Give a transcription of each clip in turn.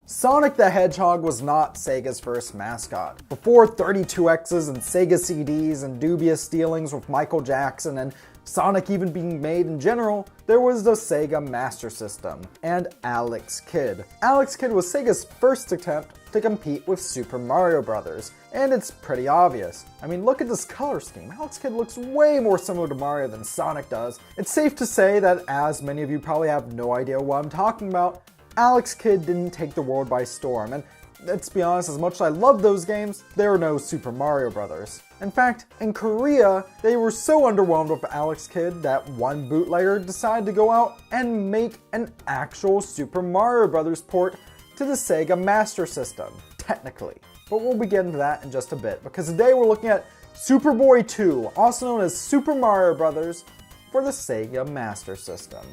Sonic the Hedgehog was not Sega's first mascot. Before 32X's and Sega CDs and dubious dealings with Michael Jackson and Sonic even being made in general, there was the Sega Master System and Alex Kidd. Alex Kidd was Sega's first attempt to compete with Super Mario Bros. And it's pretty obvious. I mean, look at this color scheme. Alex Kidd looks way more similar to Mario than Sonic does. It's safe to say that, as many of you probably have no idea what I'm talking about, Alex Kidd didn't take the world by storm, and let's be honest, as much as I love those games, there are no Super Mario Bros. In fact, in Korea, they were so underwhelmed with Alex Kidd that one bootlegger decided to go out and make an actual Super Mario Bros. Port to the Sega Master System, technically. But we'll get into that in just a bit, because today we're looking at Superboy 2, also known as Super Mario Bros. For the Sega Master System.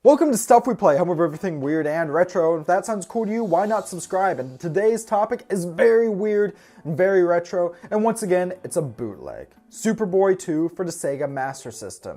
Welcome to Stuff We Play, home of everything weird and retro, and if that sounds cool to you, why not subscribe? And today's topic is very weird and very retro, and once again, it's a bootleg. Superboy 2 for the Sega Master System.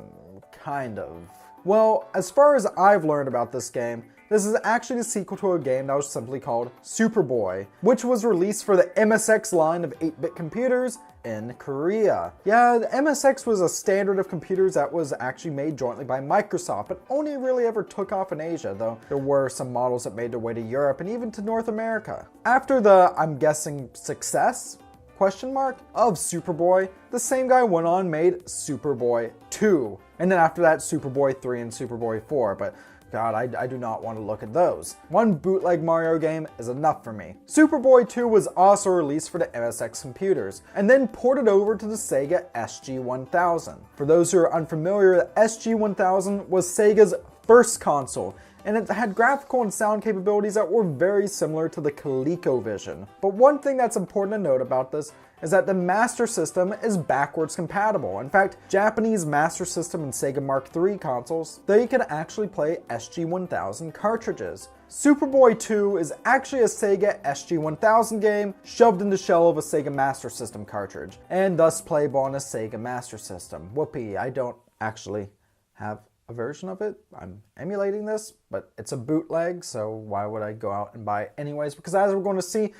Kind of. Well, as far as I've learned about this game, this is actually the sequel to a game that was simply called Superboy, which was released for the MSX line of 8-bit computers in Korea. Yeah, the MSX was a standard of computers that was actually made jointly by Microsoft, but only really ever took off in Asia, though there were some models that made their way to Europe and even to North America. After the, I'm guessing, success? Of Superboy, the same guy went on and made Superboy 2. And then after that, Superboy 3 and Superboy 4, but God, I do not want to look at those. One bootleg Mario game is enough for me. Superboy 2 was also released for the MSX computers, and then ported over to the Sega SG-1000. For those who are unfamiliar, the SG-1000 was Sega's first console, and it had graphical and sound capabilities that were very similar to the ColecoVision. But one thing that's important to note about this is that the Master System is backwards compatible. In fact, Japanese Master System and Sega Mark III consoles, they can actually play SG-1000 cartridges. Superboy 2 is actually a Sega SG-1000 game shoved in the shell of a Sega Master System cartridge, and thus playable on a Sega Master System. Whoopee, I don't actually have a version of it. I'm emulating this, but it's a bootleg, so why would I go out and buy it anyways? Because as we're going to see,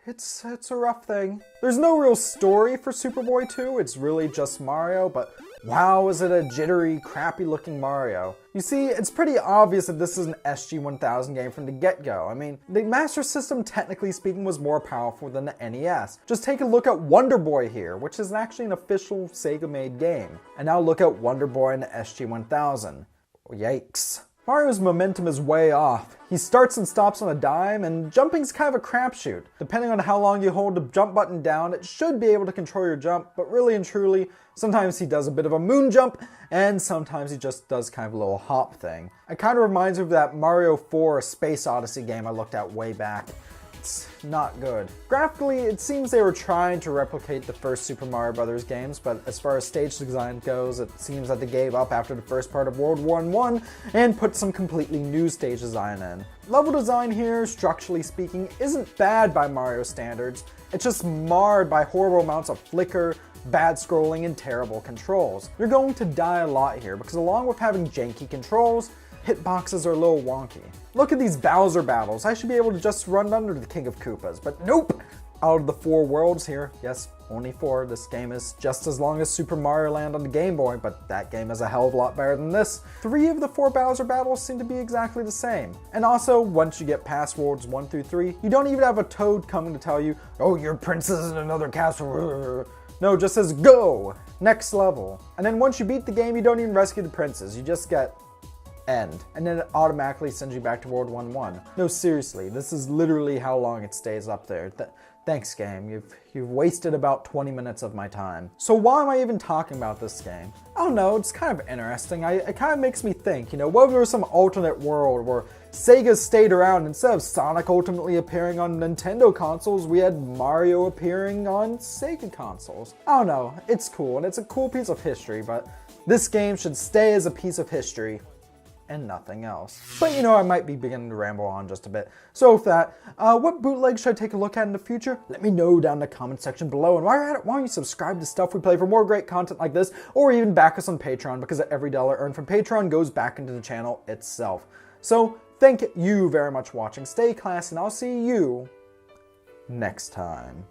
it's a rough thing. There's no real story for Superboy 2, it's really just Mario, but wow, is it a jittery, crappy looking Mario. You see, it's pretty obvious that this is an SG-1000 game from the get-go. I mean, the Master System, technically speaking, was more powerful than the NES. Just take a look at Wonder Boy here, which is actually an official Sega-made game. And now look at Wonder Boy and the SG-1000. Yikes. Mario's momentum is way off. He starts and stops on a dime, and jumping's kind of a crapshoot. Depending on how long you hold the jump button down, it should be able to control your jump, but really and truly, sometimes he does a bit of a moon jump, and sometimes he just does kind of a little hop thing. It kind of reminds me of that Mario 4 Space Odyssey game I looked at way back. It's not good. Graphically, it seems they were trying to replicate the first Super Mario Bros. Games, but as far as stage design goes, it seems that they gave up after the first part of World War I and put some completely new stage design in. Level design here, structurally speaking, isn't bad by Mario standards. It's just marred by horrible amounts of flicker, bad scrolling, and terrible controls. You're going to die a lot here because along with having janky controls, hitboxes are a little wonky. Look at these Bowser battles. I should be able to just run under the King of Koopas, but nope! Out of the 4 worlds here, yes, only 4, this game is just as long as Super Mario Land on the Game Boy, but that game is a hell of a lot better than this. 3 of the 4 Bowser battles seem to be exactly the same. And also, once you get past worlds 1 through 3, you don't even have a Toad coming to tell you, oh, your princess is in another castle. No, it just says, go! Next level. And then once you beat the game, you don't even rescue the princess, you just get end. And then it automatically sends you back to World 1-1. No, seriously, this is literally how long it stays up there. Thanks, game. You've wasted about 20 minutes of my time. So why am I even talking about this game? I don't know, it's kind of interesting. It kind of makes me think, you know, what if there was some alternate world where Sega stayed around, instead of Sonic ultimately appearing on Nintendo consoles, we had Mario appearing on Sega consoles. I don't know, it's cool, and it's a cool piece of history, but this game should stay as a piece of history and nothing else. But you know, I might be beginning to ramble on just a bit. So with that, what bootlegs should I take a look at in the future? Let me know down in the comment section below. And while you're at it, why don't you subscribe to Stuff We Play for more great content like this, or even back us on Patreon, because every dollar earned from Patreon goes back into the channel itself. So thank you very much for watching. Stay classy, and I'll see you next time.